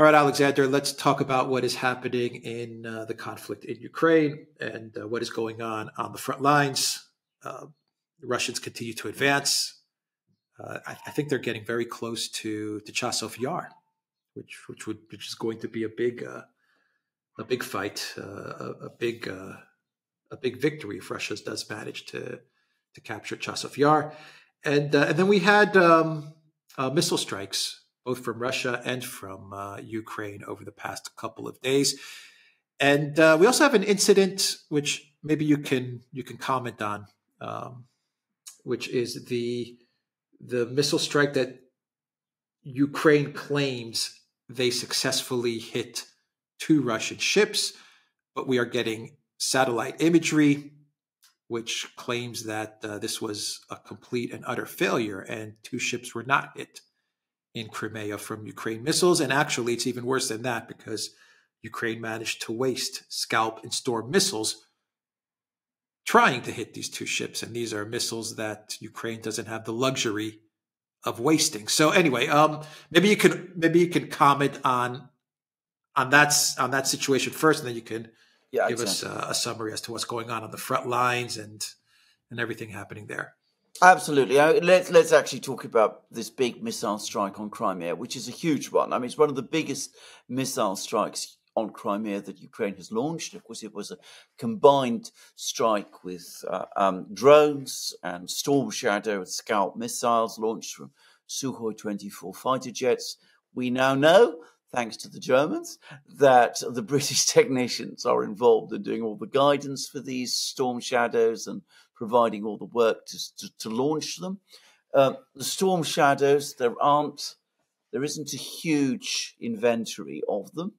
All right, Alexander, let's talk about what is happening in the conflict in Ukraine and what is going on the front lines. The Russians continue to advance. I think they're getting very close to Chasov Yar, which is going to be a big fight, a big victory if Russia does manage to capture Chasov Yar. And then we had missile strikes both from Russia and from Ukraine over the past couple of days. And we also have an incident which maybe you can comment on, which is the missile strike that Ukraine claims they successfully hit 2 Russian ships, but we are getting satellite imagery which claims that this was a complete and utter failure and 2 ships were not hit in Crimea from Ukraine missiles. And actually, it's even worse than that because Ukraine managed to waste Scalp and Storm missiles trying to hit these 2 ships. And these are missiles that Ukraine doesn't have the luxury of wasting. So anyway, maybe you can comment on that situation first, and then you can give us a summary as to what's going on the front lines and everything happening there. Absolutely. Let's actually talk about this big missile strike on Crimea, which is a huge one. I mean, it's one of the biggest missile strikes on Crimea that Ukraine has launched. Of course, it was a combined strike with drones and Storm Shadow and Scalp missiles launched from Sukhoi 24 fighter jets. We now know, thanks to the Germans, that the British technicians are involved in doing all the guidance for these Storm Shadows and providing all the work to launch them. The Storm Shadows, there isn't a huge inventory of them.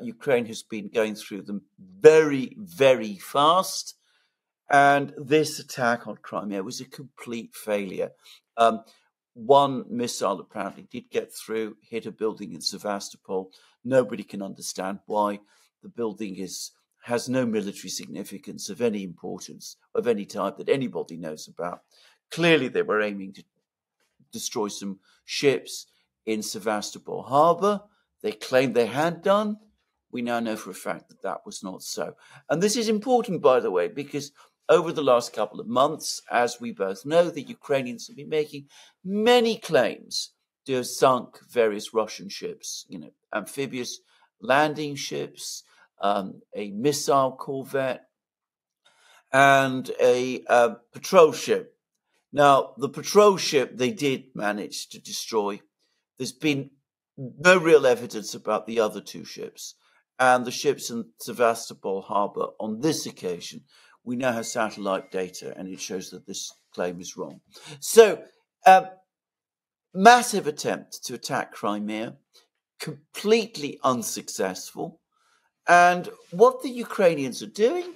Ukraine has been going through them very, very fast. And this attack on Crimea was a complete failure. One missile apparently did get through, hit a building in Sevastopol. Nobody can understand why. The building has no military significance of any importance, of any type that anybody knows about. Clearly, they were aiming to destroy some ships in Sevastopol harbor. They claimed they had done. We now know for a fact that that was not so. And this is important, by the way, because over the last couple of months, as we both know, the Ukrainians have been making many claims to have sunk various Russian ships, amphibious landing ships, a missile corvette, and a patrol ship. Now, the patrol ship they did manage to destroy. There's been no real evidence about the other 2 ships. And the ships in Sevastopol harbor on this occasion, we now have satellite data, and it shows that this claim is wrong. So, massive attempt to attack Crimea, completely unsuccessful. And what the Ukrainians are doing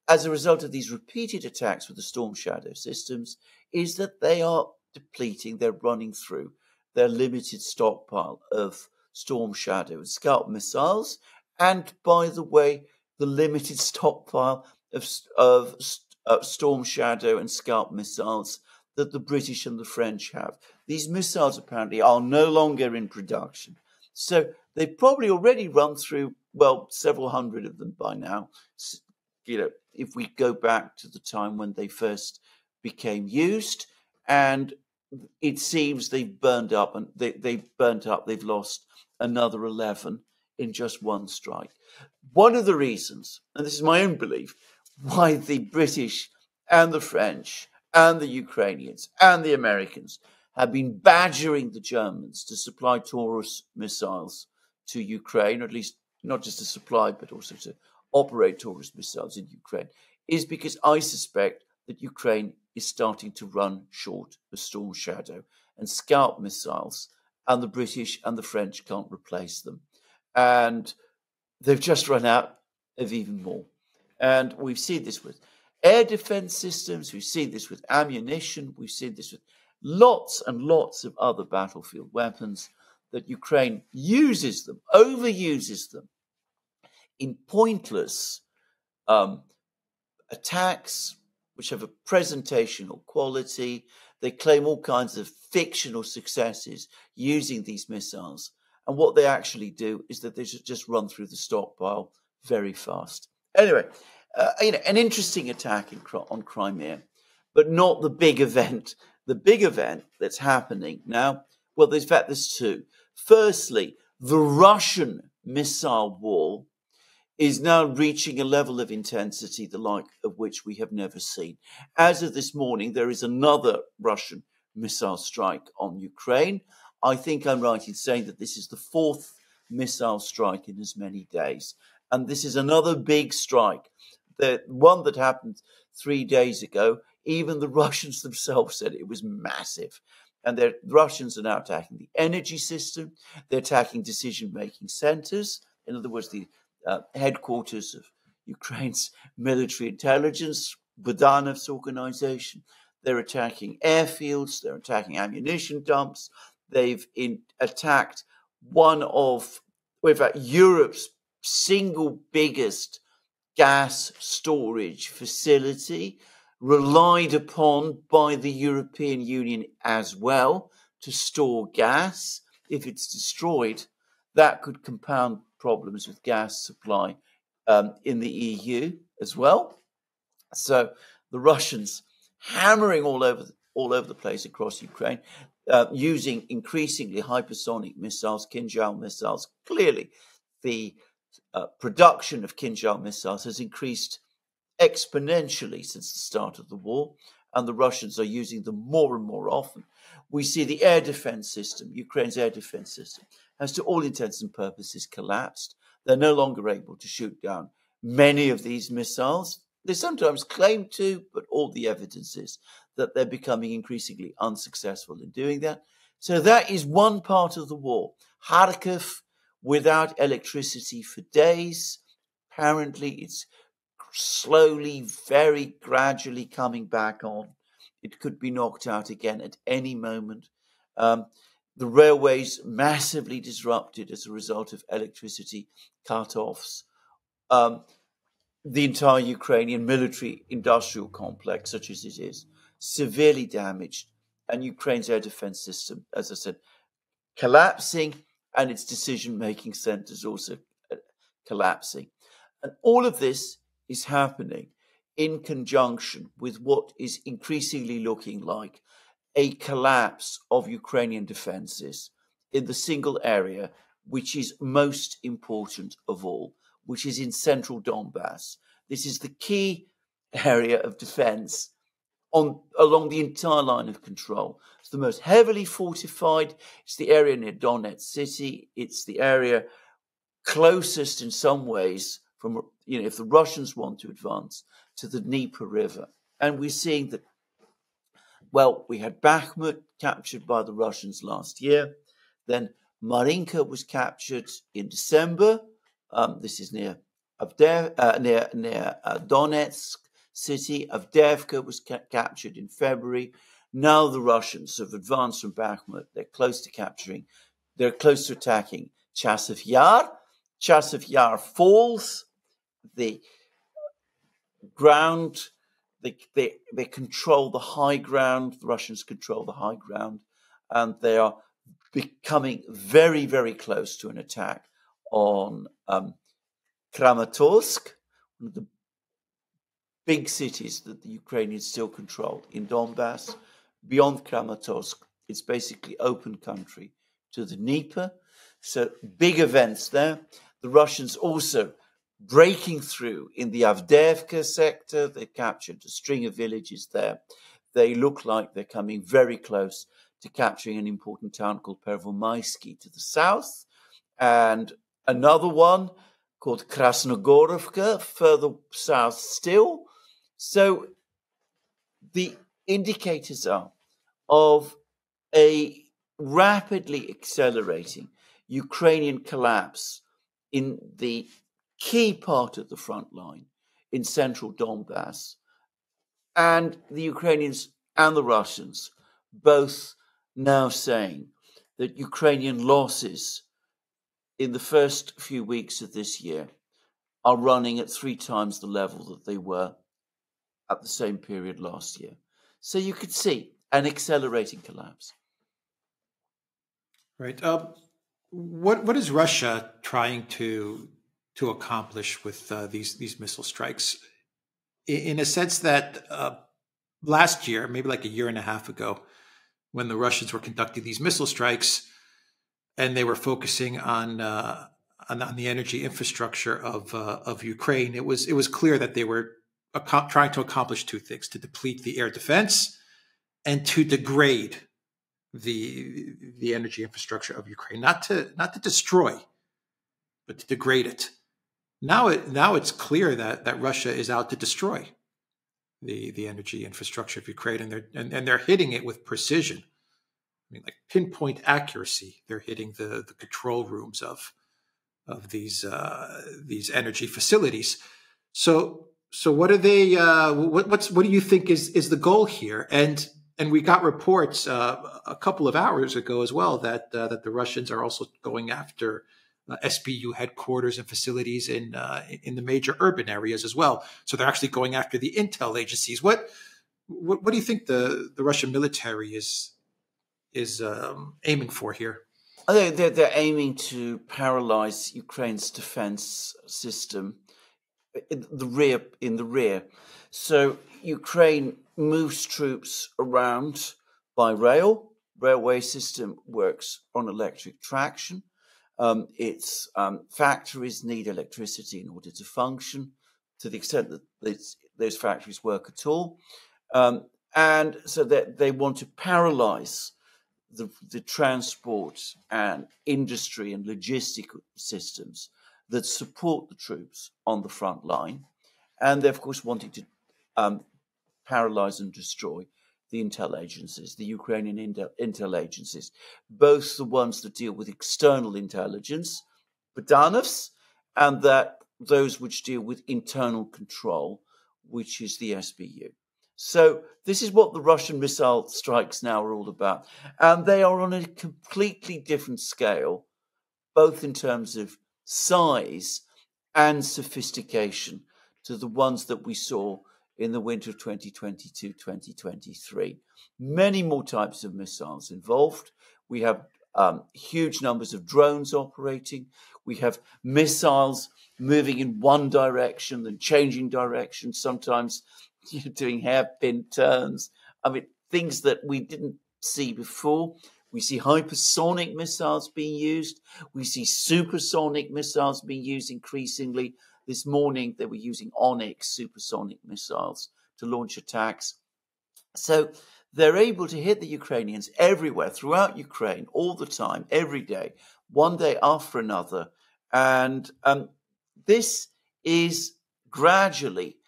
as a result of these repeated attacks with the Storm Shadow systems is that they are depleting, they're running through their limited stockpile of Storm Shadow and Scalp missiles. And by the way, the limited stockpile of Storm Shadow and Scalp missiles that the British and the French have. These missiles apparently are no longer in production. So they've probably already run through, several hundred of them by now. If we go back to the time when they first became used, and it seems they've burned up, and they've lost another 11 in just one strike. One of the reasons, and this is my own belief, why the British and the French and the Ukrainians and the Americans have been badgering the Germans to supply Taurus missiles to Ukraine, or at least not just to supply, but also to operate Taurus missiles in Ukraine, is because I suspect that Ukraine is starting to run short of Storm Shadow and Scalp missiles, and the British and the French can't replace them. And they've just run out of even more. And we've seen this with air defense systems, we've seen this with ammunition, we've seen this with lots and lots of other battlefield weapons, that Ukraine uses them, overuses them in pointless attacks which have a presentational quality. They claim all kinds of fictional successes using these missiles. And what they actually do is that they should just run through the stockpile very fast. Anyway, an interesting attack on Crimea, but not the big event. The big event that's happening now, well, in fact, there's two. Firstly, the Russian missile war is now reaching a level of intensity the like of which we have never seen. As of this morning, there is another Russian missile strike on Ukraine. I think I'm right in saying that this is the fourth missile strike in as many days. And this is another big strike. The one that happened 3 days ago, even the Russians themselves said it was massive. And the Russians are now attacking the energy system. They're attacking decision-making centers. In other words, the headquarters of Ukraine's military intelligence, Budanov's organization. They're attacking airfields. They're attacking ammunition dumps. They've attacked one of, in fact, Europe's single biggest gas storage facility, relied upon by the European Union as well to store gas. If it's destroyed, that could compound problems with gas supply in the EU as well. So the Russians hammering all over the place across Ukraine, using increasingly hypersonic missiles, Kinjal missiles. Clearly, the production of Kinjal missiles has increased exponentially since the start of the war, and the Russians are using them more and more often. We see the air defense system, Ukraine's air defense system, has to all intents and purposes collapsed. They're no longer able to shoot down many of these missiles. They sometimes claim to, but all the evidence is that they're becoming increasingly unsuccessful in doing that. So that is one part of the war. Kharkiv, without electricity for days. Apparently, it's slowly, very gradually coming back on. It could be knocked out again at any moment. The railways massively disrupted as a result of electricity cut-offs. The entire Ukrainian military-industrial complex, such as it is, severely damaged. And Ukraine's air defense system, as I said, collapsing, and its decision-making centers also collapsing. And all of this is happening in conjunction with what is increasingly looking like a collapse of Ukrainian defenses in the single area which is most important of all, which is in central Donbass. This is the key area of defense along the entire line of control. It's the most heavily fortified. It's the area near Donetsk city. It's the area closest in some ways from, if the Russians want to advance, to the Dnieper River. And we're seeing that, well, we had Bakhmut captured by the Russians last year. Then Marinka was captured in December. This is near Donetsk city. Avdiivka was captured in February. Now the Russians have advanced from Bakhmut. They're close to attacking Chasiv Yar. Chasiv Yar falls. The ground, they control the high ground. The Russians control the high ground, and they are becoming very, very close to an attack on Kramatorsk, one of the big cities that the Ukrainians still control in Donbass. Beyond Kramatorsk, it's basically open country to the Dnieper. So big events there. The Russians also breaking through in the Avdiivka sector. They captured a string of villages there. They look like they're coming very close to capturing an important town called Pervomaisky to the south, and another one called Krasnogorovka further south still. So the indicators are of a rapidly accelerating Ukrainian collapse in the key part of the front line in central Donbass, and the Ukrainians and the Russians both now saying that Ukrainian losses in the first few weeks of this year are running at 3 times the level that they were at the same period last year. So you could see an accelerating collapse. Right. what is Russia trying to accomplish with these missile strikes? In a sense that last year, maybe like a year and a half ago, when the Russians were conducting these missile strikes, and they were focusing on the energy infrastructure of Ukraine, it was clear that they were trying to accomplish two things: to deplete the air defense and to degrade the energy infrastructure of Ukraine, not to destroy, but to degrade it. Now it's clear that Russia is out to destroy the energy infrastructure of Ukraine, and they're hitting it with precision. I mean, like pinpoint accuracy. They're hitting the control rooms of these energy facilities. So what are they? What do you think is the goal here? And we got reports a couple of hours ago as well that the Russians are also going after SBU headquarters and facilities in the major urban areas as well. So they're actually going after the intel agencies. What do you think the Russian military is aiming for here? I think they're aiming to paralyze Ukraine's defense system in the rear. So Ukraine moves troops around by rail. Railway system works on electric traction. Its factories need electricity in order to function, to the extent that those factories work at all. And so that they want to paralyze the transport and industry and logistical systems that support the troops on the front line. And they're, of course, wanting to paralyze and destroy the intel agencies, the Ukrainian intel agencies, both the ones that deal with external intelligence, Budanovs, and those which deal with internal control, which is the SBU. So this is what the Russian missile strikes now are all about. And they are on a completely different scale, both in terms of size and sophistication, to the ones that we saw in the winter of 2022-2023. Many more types of missiles involved. We have huge numbers of drones operating. We have missiles moving in one direction, then changing direction, sometimes doing hairpin turns. I mean, things that we didn't see before. We see hypersonic missiles being used. We see supersonic missiles being used increasingly. This morning, they were using Onyx supersonic missiles to launch attacks. So they're able to hit the Ukrainians everywhere, throughout Ukraine, all the time, every day, one day after another. And this is gradually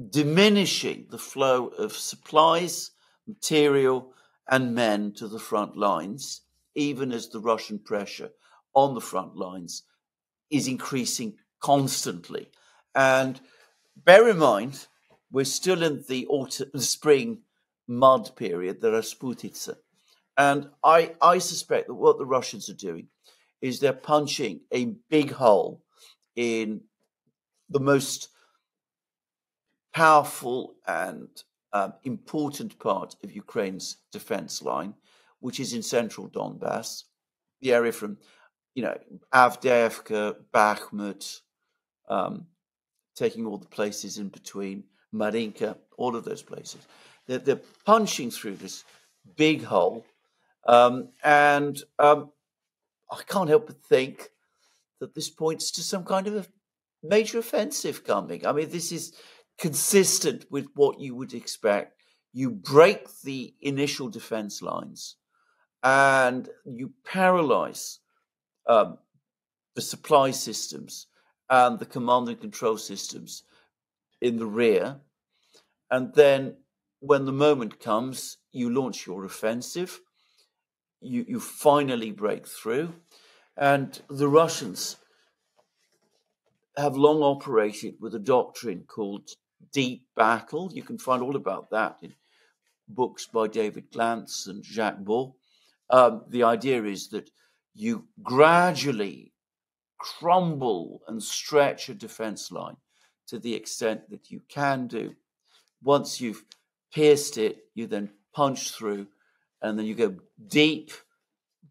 diminishing the flow of supplies, material, and men to the front lines, even as the Russian pressure on the front lines is increasing constantly. And bear in mind, we're still in the spring mud period, the Rasputitsa. And I suspect that what the Russians are doing is they're punching a big hole in the most powerful and important part of Ukraine's defense line, which is in central Donbass, the area from, Avdiivka, Bakhmut, taking all the places in between, Marinka, all of those places. They're punching through this big hole. And I can't help but think that this points to some kind of a major offensive coming. I mean, this is consistent with what you would expect. You break the initial defense lines and you paralyze the supply systems and the command and control systems in the rear. And then when the moment comes, you launch your offensive. You finally break through. And the Russians have long operated with a doctrine called deep battle. You can find all about that in books by David Glantz and Jacques Beau. The idea is that you gradually crumble and stretch a defense line to the extent that you can do. Once you've pierced it, you then punch through, and then you go deep,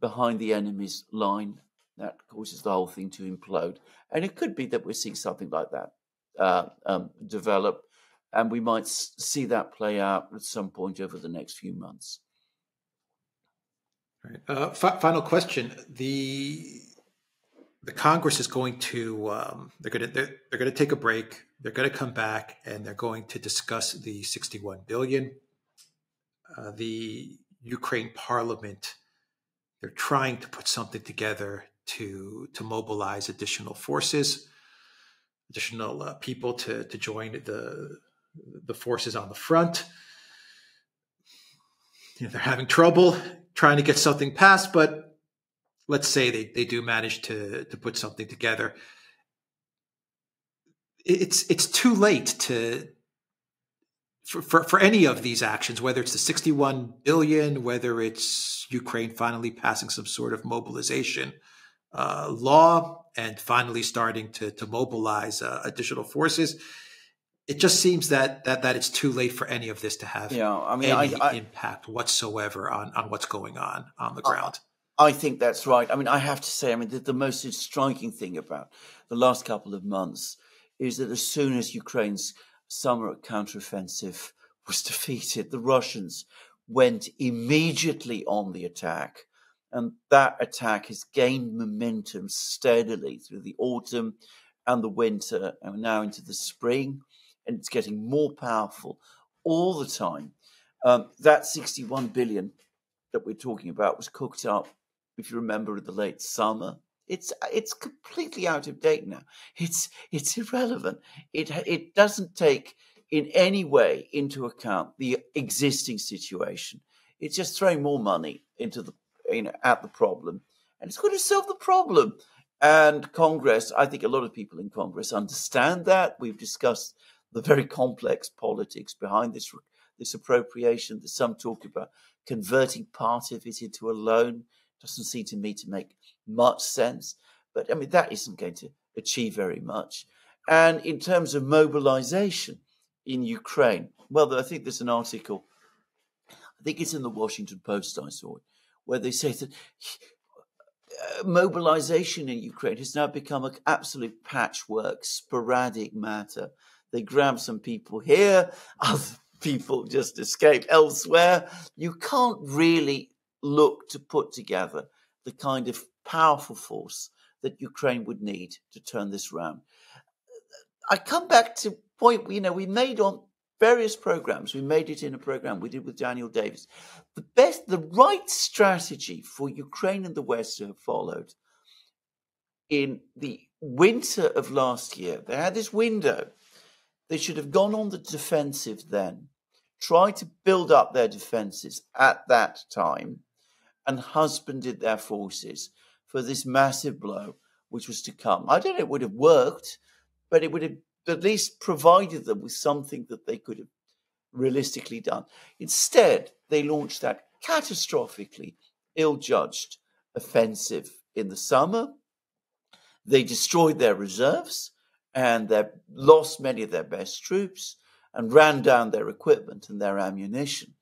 behind the enemy's line. That causes the whole thing to implode. And it could be that we're seeing something like that develop, and we might see that play out at some point over the next few months. Right. Final question: the Congress is going to they're going to take a break. They're going to come back and they're going to discuss the 61 billion. The Ukraine Parliament, they're trying to put something together to mobilize additional forces, additional people to join the forces on the front. They're having trouble trying to get something passed, but let's say they do manage to put something together. It's too late for any of these actions, whether it's the 61 billion, whether it's Ukraine finally passing some sort of mobilization law and finally starting to mobilize additional forces. It just seems that it's too late for any of this to have any impact whatsoever on what's going on the ground. I think that's right. I mean, I have to say, the most striking thing about the last couple of months is that as soon as Ukraine's summer counteroffensive was defeated, the Russians went immediately on the attack. And that attack has gained momentum steadily through the autumn and the winter and now into the spring. And it's getting more powerful all the time. That 61 billion that we're talking about was cooked up, if you remember, in the late summer. It's completely out of date now. It's irrelevant. It doesn't take in any way into account the existing situation. It's just throwing more money into at the problem, and it's going to solve the problem. And Congress, I think a lot of people in Congress understand that. We've discussed the very complex politics behind this appropriation. There's some talk about converting part of it into a loan. Doesn't seem to me to make much sense. But, that isn't going to achieve very much. And in terms of mobilization in Ukraine, well, I think there's an article, I think it's in the Washington Post, I saw it, where they say that mobilization in Ukraine has now become an absolute patchwork, sporadic matter. They grab some people here, other people just escape elsewhere. You can't really look to put together the kind of powerful force that Ukraine would need to turn this round. I come back to point we made on various programs. We made it in a program we did with Daniel Davis. The right strategy for Ukraine and the West to have followed in the winter of last year. They had this window. They should have gone on the defensive then, tried to build up their defenses at that time, and husbanded their forces for this massive blow which was to come. I don't know it would have worked, but it would have at least provided them with something that they could have realistically done. Instead, they launched that catastrophically ill-judged offensive in the summer. They destroyed their reserves and they lost many of their best troops and ran down their equipment and their ammunition.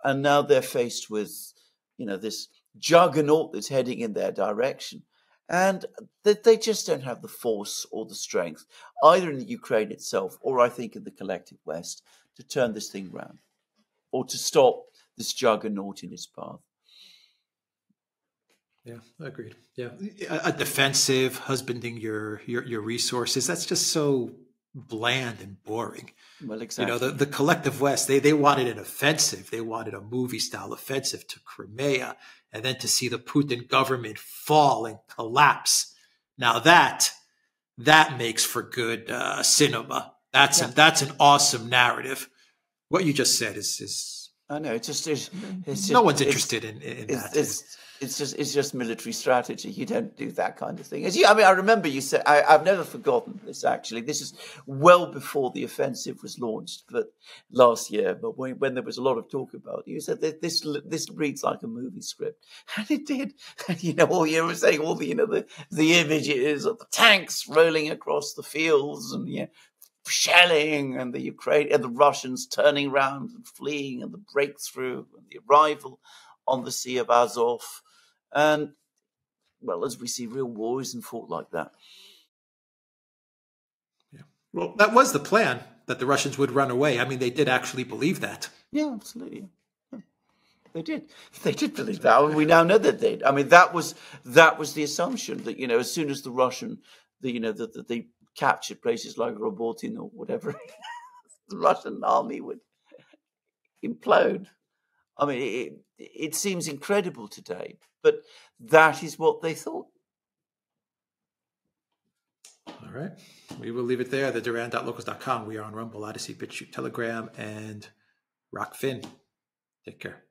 And now they're faced with this juggernaut that's heading in their direction. And they just don't have the force or the strength, either in the Ukraine itself or I think in the collective West, to turn this thing round or to stop this juggernaut in its path. Yeah, agreed. Yeah, a defensive, husbanding your resources, that's just so bland and boring. Well, exactly. The collective West, they wanted an offensive. They wanted a movie-style offensive to Crimea, and then to see the Putin government fall and collapse. Now that makes for good cinema. That's an awesome narrative. What you just said is I know it's just no one's interested in that. It's just military strategy. You don't do that kind of thing. I remember you said, I've never forgotten this, actually. This is well before the offensive was launched, but last year, but when there was a lot of talk about it, you said that this reads like a movie script. And it did. And, all you were saying, all the images of the tanks rolling across the fields and, shelling and the Ukraine and the Russians turning around and fleeing and the breakthrough and the arrival on the Sea of Azov And, well, as we see, real war isn't fought like that. Yeah. Well, that was the plan, that the Russians would run away. I mean, they did actually believe that. Yeah, absolutely. Yeah. They did. They did believe that. We now know that they did. I mean, that was the assumption that, as soon as they captured places like Robotin or whatever, the Russian army would implode. I mean, it seems incredible today, but that is what they thought. All right. We will leave it there. The Duran.locals.com. We are on Rumble, Odyssey, BitChute, Telegram, and Rockfin. Take care.